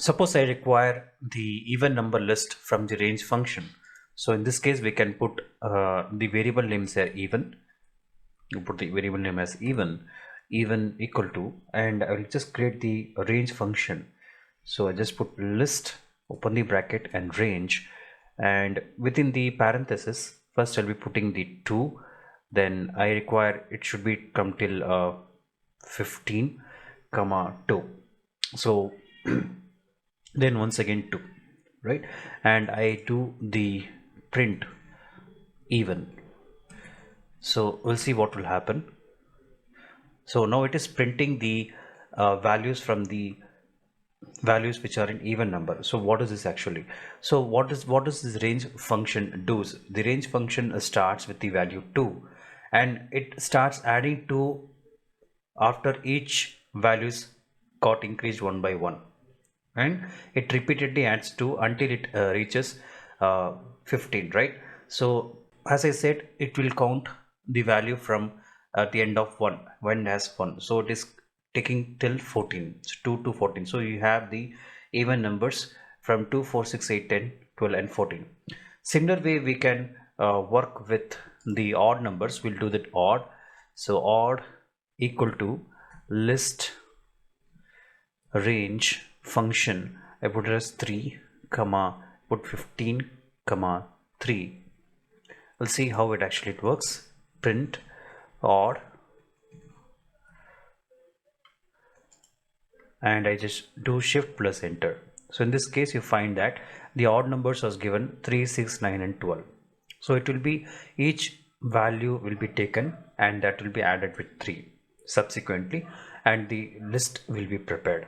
Suppose I require the even number list from the range function. So in this case we can put the variable names here even. You put the variable name as even equal to, and I will just create the range function. So I just put list, open the bracket, and range, and within the parenthesis first I'll be putting the 2, then I require it should be come till 15 comma 2. So then once again 2, right? And I do the print even. So we'll see what will happen. So now it is printing the values from the values which are in even number. So what is this actually? So what does this range function does? The range function starts with the value 2, and it starts adding 2 after each values got increased one by one, and it repeatedly adds 2 until it reaches 15, right? So as I said, it will count the value from at the end of 1 when it has 1, so it is taking till 14, so 2 to 14. So you have the even numbers from 2, 4, 6, 8, 10, 12, and 14. Similar way we can work with the odd numbers. We'll do that odd. So odd equal to list range function. I put it as 3 comma put 15 comma 3. We'll see how it actually works. Print odd, and I just do shift plus enter. So in this case you find that the odd numbers was given 3, 6, 9, and 12. So it will be each value will be taken and that will be added with 3 subsequently, and the list will be prepared.